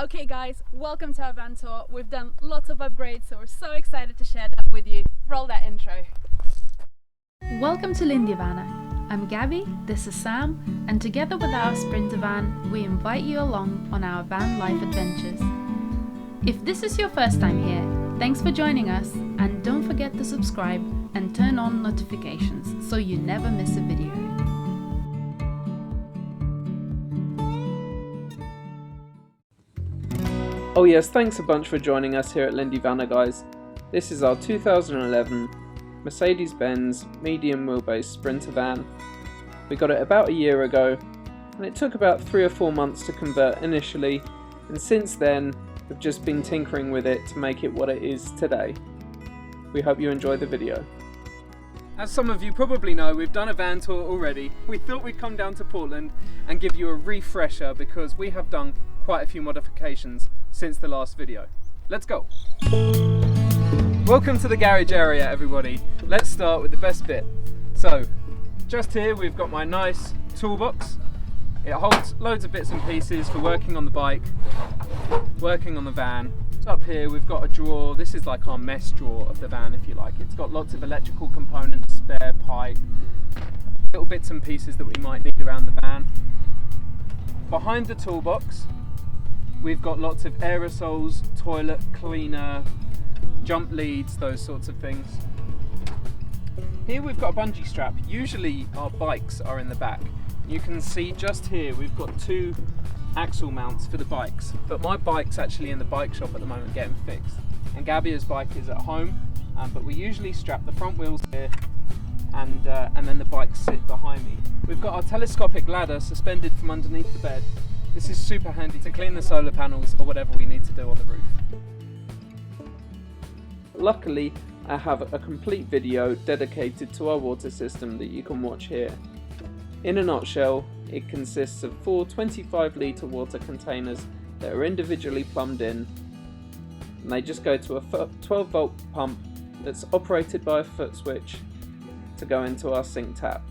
Okay guys, welcome to our van tour. We've done lots of upgrades, so we're so excited to share that with you. Roll that intro. Welcome to Lindy Vanner. I'm Gabby, this is Sam, and together with our Sprinter van, we invite you along on our van life adventures. If this is your first time here, thanks for joining us, and don't forget to subscribe and turn on notifications so you never miss a video. Oh yes, thanks a bunch for joining us here at Lindy Vanner, guys. This is our 2011 Mercedes-Benz medium wheelbase Sprinter van. We got it about a year ago, and it took about 3 or 4 months to convert initially, and since then we've just been tinkering with it to make it what it is today. We hope you enjoy the video. As some of you probably know, we've done a van tour already. We thought we'd come down to Portland and give you a refresher because we have done quite a few modifications since the last video. Let's go! Welcome to the garage area, everybody. Let's start with the best bit. So, just here we've got my nice toolbox. It holds loads of bits and pieces for working on the bike, working on the van. So up here we've got a drawer. This is like our mess drawer of the van, if you like. It's got lots of electrical components, spare pipe, little bits and pieces that we might need around the van. Behind the toolbox we've got lots of aerosols, toilet cleaner, jump leads, those sorts of things. Here we've got a bungee strap. Usually our bikes are in the back. You can see just here we've got 2 axle mounts for the bikes, but my bike's actually in the bike shop at the moment getting fixed, and Gabby's bike is at home, but we usually strap the front wheels here and then the bikes sit behind me. We've got our telescopic ladder suspended from underneath the bed. This is super handy to clean the solar panels or whatever we need to do on the roof. Luckily, I have a complete video dedicated to our water system that you can watch here. In a nutshell, it consists of 4 25-litre water containers that are individually plumbed in, and they just go to a 12-volt pump that's operated by a foot switch to go into our sink tap.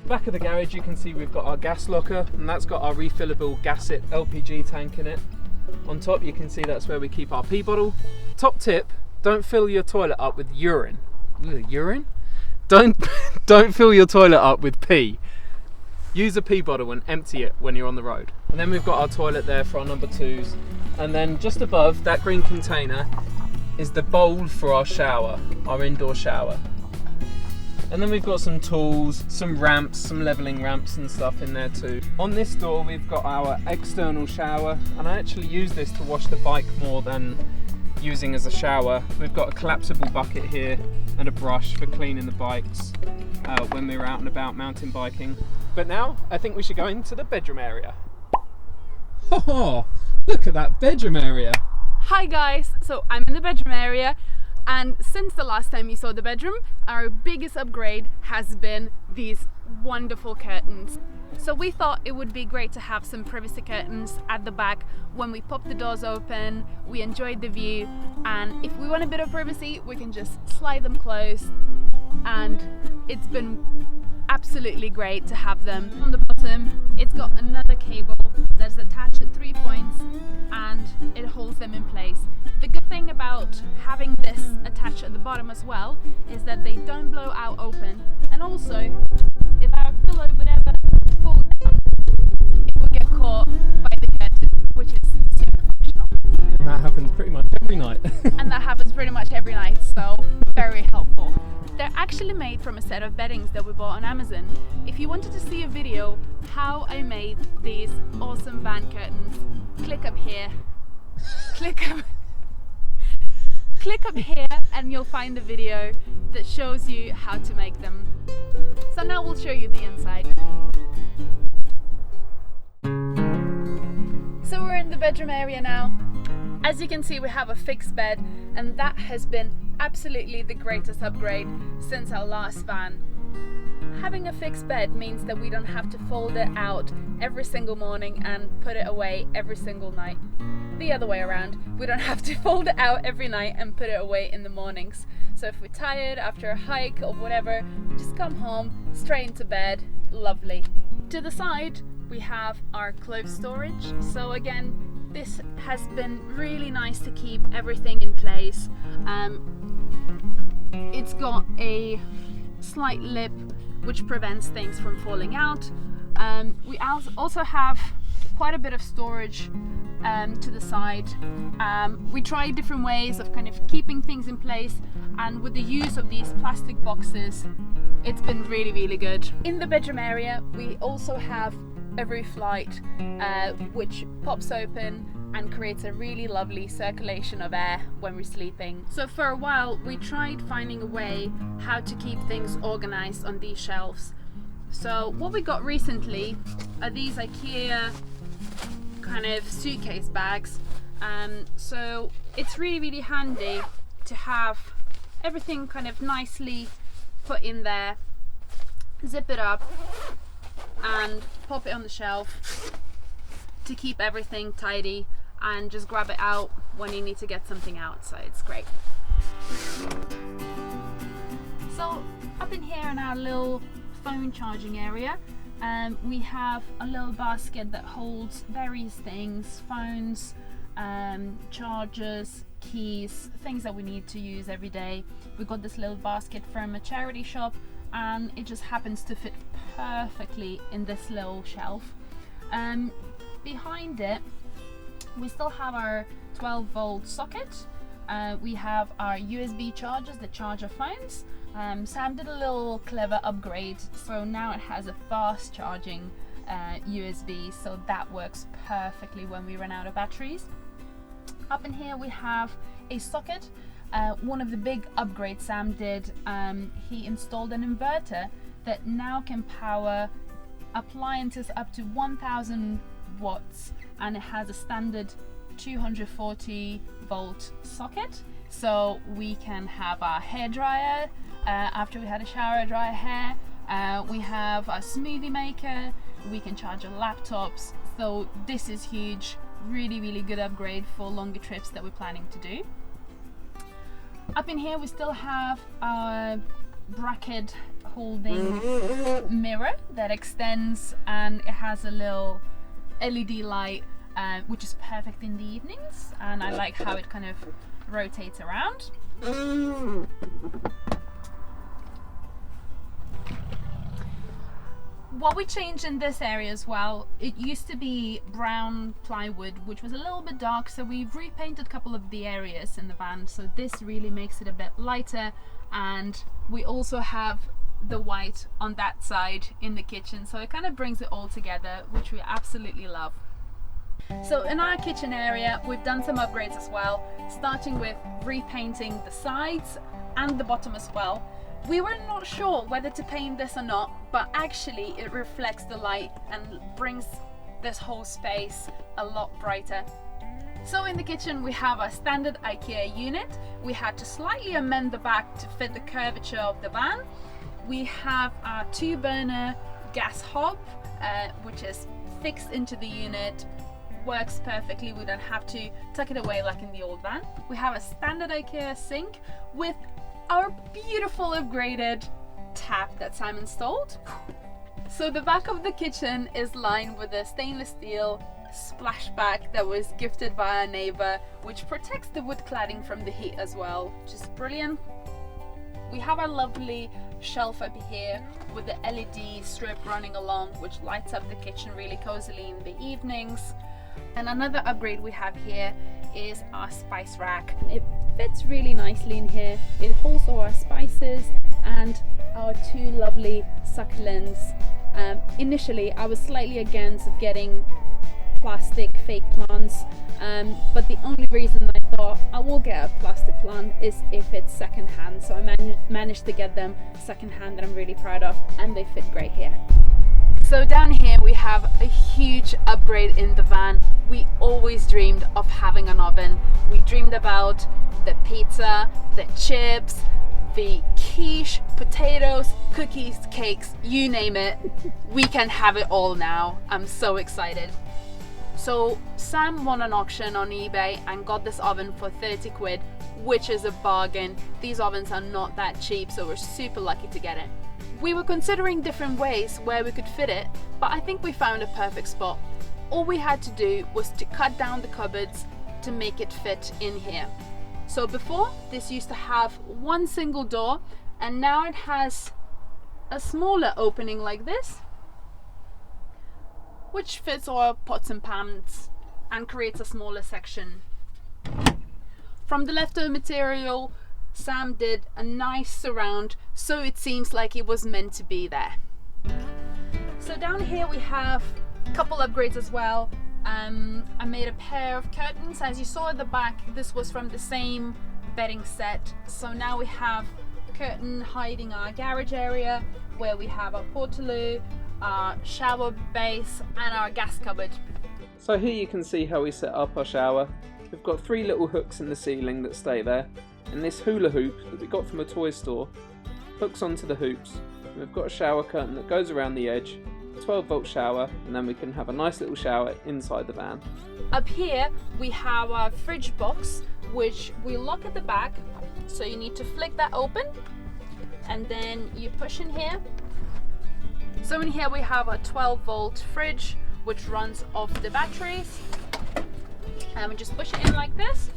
Back of the garage you can see we've got our gas locker, and that's got our refillable Gasit LPG tank in it. On top you can see that's where we keep our pee bottle. Top tip, don't fill your toilet up with urine. Urine? Don't fill your toilet up with pee. Use a pee bottle and empty it when you're on the road. And then we've got our toilet there for our number 2s. And then just above that green container is the bowl for our shower, our indoor shower. And then we've got some tools, some ramps, some leveling ramps and stuff in there too. On this door we've got our external shower, and I actually use this to wash the bike more than using as a shower. We've got a collapsible bucket here and a brush for cleaning the bikes when we're out and about mountain biking. But now I think we should go into the bedroom area. Oh, look at that bedroom area. Hi guys, so I'm in the bedroom area. And since the last time you saw the bedroom, our biggest upgrade has been these wonderful curtains. So we thought it would be great to have some privacy curtains at the back. When we pop the doors open, we enjoyed the view, and if we want a bit of privacy, we can just slide them closed, and it's been absolutely great to have them. On the bottom, it's got another cable that's attached at 3 points, and it holds them in place. The good thing about having this attached at the bottom as well is that they don't blow out open, and also if our pillow would ever fall down, it would get caught by the curtain, which is super functional. That happens pretty much every night. And that happens pretty much every night, so very helpful. They're actually made from a set of beddings that we bought on Amazon. If you wanted to see a video how I made these awesome van curtains, click up here. Click up here and you'll find a video that shows you how to make them. So now we'll show you the inside. So we're in the bedroom area now. As you can see, we have a fixed bed, and that has been absolutely the greatest upgrade since our last van. Having a fixed bed means that we don't have to fold it out every single morning and put it away every single night. The other way around, we don't have to fold it out every night and put it away in the mornings. So if we're tired after a hike or whatever, just come home, straight into bed, lovely. To the side, we have our clothes storage. So again, this has been really nice to keep everything in place. It's got a slight lip which prevents things from falling out. We also have quite a bit of storage to the side. We tried different ways of kind of keeping things in place, and with the use of these plastic boxes, it's been really good. In the bedroom area, we also have a roof light which pops open and creates a really lovely circulation of air when we're sleeping. So for a while we tried finding a way how to keep things organized on these shelves. So what we got recently are these IKEA kind of suitcase bags. So it's really handy to have everything kind of nicely put in there, zip it up and pop it on the shelf to keep everything tidy, and just grab it out when you need to get something out, so it's great. So up in here in our little phone charging area, we have a little basket that holds various things, phones, chargers, keys, things that we need to use every day. We got this little basket from a charity shop, and it just happens to fit perfectly in this little shelf. Behind it we still have our 12-volt socket. We have our USB chargers that charge our phones. Sam did a little clever upgrade, so now it has a fast charging USB, so that works perfectly when we run out of batteries. Up in here we have a socket. One of the big upgrades Sam did, he installed an inverter that now can power appliances up to 1000 watts, and it has a standard 240 volt socket, so we can have our hair dryer after we had a shower, dry our hair. We have a smoothie maker, we can charge our laptops, so this is huge. Really good upgrade for longer trips that we're planning to do. Up in here we still have our bracket holding mirror that extends, and it has a little LED light which is perfect in the evenings, and I like how it kind of rotates around. What we changed in this area as well, it used to be brown plywood which was a little bit dark, so we've repainted a couple of the areas in the van, so this really makes it a bit lighter, and we also have the white on that side in the kitchen, so it kind of brings it all together, which we absolutely love. So in our kitchen area we've done some upgrades as well, starting with repainting the sides and the bottom as well. We were not sure whether to paint this or not, but actually it reflects the light and brings this whole space a lot brighter. So in the kitchen we have a standard IKEA unit. We had to slightly amend the back to fit the curvature of the van. We have our 2-burner gas hob which is fixed into the unit, works perfectly, we don't have to tuck it away like in the old van. We have a standard IKEA sink with our beautiful upgraded tap that Sam installed. So the back of the kitchen is lined with a stainless steel splashback that was gifted by our neighbor, which protects the wood cladding from the heat as well, which is brilliant. We have our lovely shelf up here with the LED strip running along, which lights up the kitchen really cozily in the evenings. And another upgrade we have here is our spice rack. It fits really nicely in here. It holds all our spices and our 2 lovely succulents. Initially I was slightly against getting plastic fake plants, but the only reason I thought I will get a plastic plant is if it's secondhand, so I managed to get them secondhand that I'm really proud of, and they fit great here. So down here we have a huge upgrade in the van. We always dreamed of having an oven. We dreamed about the pizza, the chips, the quiche, potatoes, cookies, cakes, you name it. We can have it all now. I'm so excited. So Sam won an auction on eBay and got this oven for 30 quid, which is a bargain. These ovens are not that cheap, so we're super lucky to get it. We were considering different ways where we could fit it, but I think we found a perfect spot. All we had to do was to cut down the cupboards to make it fit in here. So before, this used to have one single door, and now it has a smaller opening like this, which fits our pots and pans and creates a smaller section. From the leftover material, Sam did a nice surround, so it seems like it was meant to be there. So down here we have a couple upgrades as well. I made a pair of curtains. As you saw at the back, this was from the same bedding set. So now we have a curtain hiding our garage area, where we have our portaloo, our shower base and our gas cupboard. So here you can see how we set up our shower. We've got 3 little hooks in the ceiling that stay there, and this hula hoop that we got from a toy store hooks onto the hoops. And we've got a shower curtain that goes around the edge, 12-volt shower, and then we can have a nice little shower inside the van. Up here we have our fridge box, which we lock at the back, so you need to flick that open and then you push in here. So in here we have a 12-volt fridge which runs off the batteries, and we just push it in like this.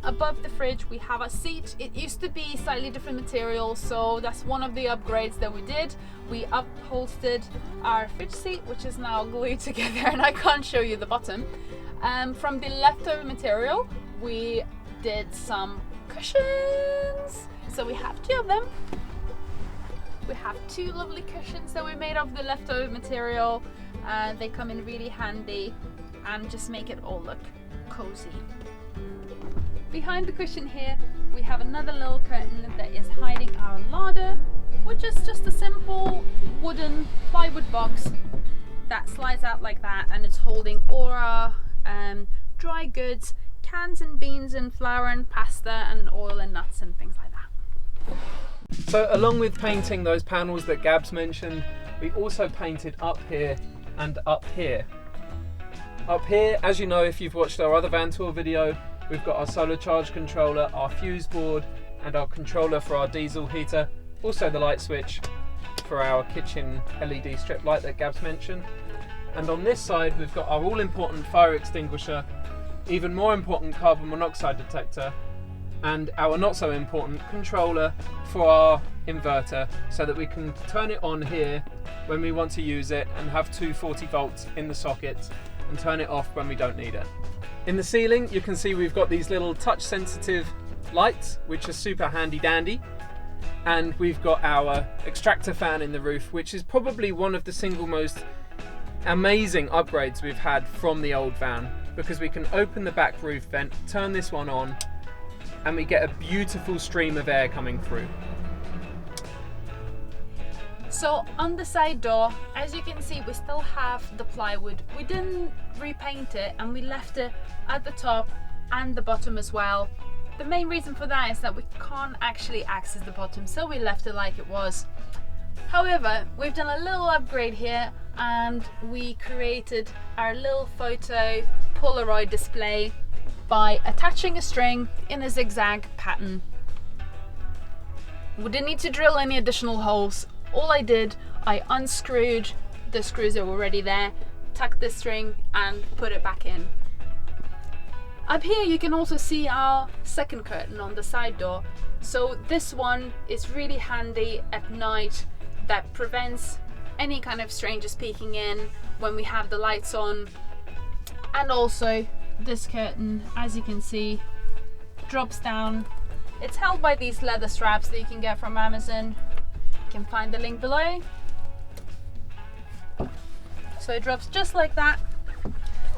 Above the fridge we have a seat. It used to be slightly different material, so that's one of the upgrades that we did. We upholstered our fridge seat, which is now glued together, and I can't show you the bottom. From the leftover material we did some cushions, so we have 2 of them. We have 2 lovely cushions that we made of the leftover material. They come in really handy and just make it all look cozy. Behind the cushion here we have another little curtain that is hiding our larder, which is just a simple wooden plywood box that slides out like that, and it's holding all our dry goods, cans and beans and flour and pasta and oil and nuts and things like that. So along with painting those panels that Gabs mentioned, we also painted up here and up here. Up here, as you know if you've watched our other van tour video, we've got our solar charge controller, our fuse board and our controller for our diesel heater, also the light switch for our kitchen LED strip light that Gabs mentioned. And on this side we've got our all important fire extinguisher, even more important carbon monoxide detector, and our not so important controller for our inverter, so that we can turn it on here when we want to use it and have 240 volts in the sockets, and turn it off when we don't need it. In the ceiling you can see we've got these little touch sensitive lights which are super handy dandy, and we've got our extractor fan in the roof, which is probably one of the single most amazing upgrades we've had from the old van, because we can open the back roof vent, turn this one on, and we get a beautiful stream of air coming through. So on the side door, as you can see, we still have the plywood. We didn't repaint it and we left it at the top and the bottom as well. The main reason for that is that we can't actually access the bottom, so we left it like it was. However, we've done a little upgrade here and we created our little photo Polaroid display by attaching a string in a zigzag pattern. We didn't need to drill any additional holes. All I did, I unscrewed the screws that were already there, tucked the string and put it back in. Up here you can also see our second curtain on the side door. So this one is really handy at night, that prevents any kind of strangers peeking in when we have the lights on. And also this curtain, as you can see, drops down. It's held by these leather straps that you can get from Amazon. You can find the link below. So it drops just like that,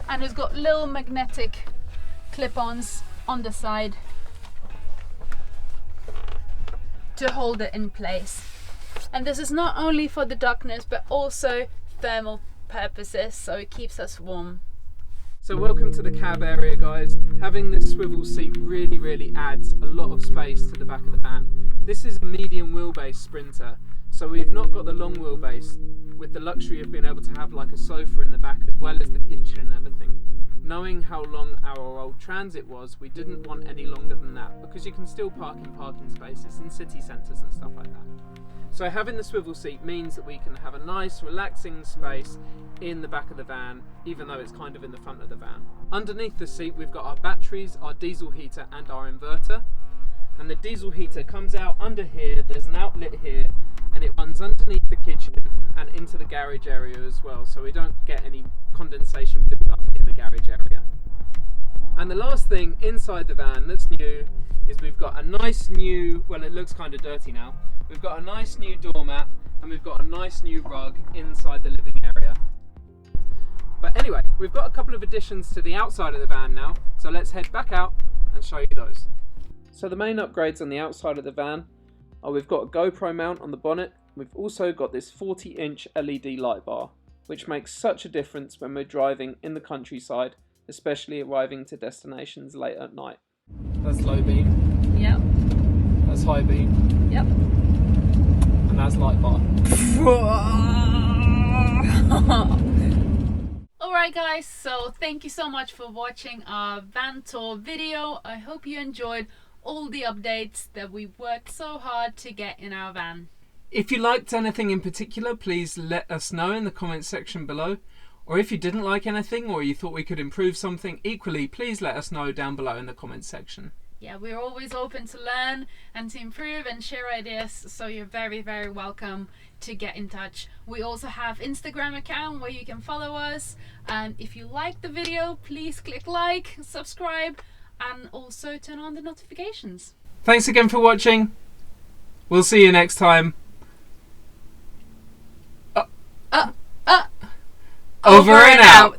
and it's got little magnetic clip-ons on the side to hold it in place. And this is not only for the darkness but also thermal purposes, so it keeps us warm. So welcome to the cab area, guys. Having this swivel seat really adds a lot of space to the back of the van. This is a medium wheelbase Sprinter, So we've not got the long wheelbase with the luxury of being able to have like a sofa in the back as well as the kitchen and everything. Knowing how long our old Transit was, we didn't want any longer than that, because you can still park in parking spaces in city centres and stuff like that. So having the swivel seat means that we can have a nice relaxing space in the back of the van, even though it's kind of in the front of the van. Underneath the seat we've got our batteries, our diesel heater and our inverter. And the diesel heater comes out under here, there's an outlet here, and it runs underneath the kitchen and into the garage area as well, so we don't get any condensation build up in the garage area. And the last thing inside the van that's new is we've got a nice new, well, it looks kind of dirty now, we've got a nice new doormat and we've got a nice new rug inside the living area. But anyway, we've got a couple of additions to the outside of the van now, so let's head back out and show you those. So the main upgrades on the outside of the van are we've got a GoPro mount on the bonnet. We've also got this 40-inch LED light bar, which makes such a difference when we're driving in the countryside, especially arriving to destinations late at night. That's low beam. Yep. That's high beam. Yep. And that's light bar. Alright guys, so thank you so much for watching our van tour video. I hope you enjoyed all the updates that we worked so hard to get in our van. If you liked anything in particular, please let us know in the comments section below. Or if you didn't like anything or you thought we could improve something, equally please let us know down below in the comments section. Yeah, we're always open to learn and to improve and share ideas, so you're very, very welcome to get in touch. We also have Instagram account where you can follow us, and if you like the video, please click like, subscribe, and also turn on the notifications. Thanks again for watching. We'll see you next time. Over and out.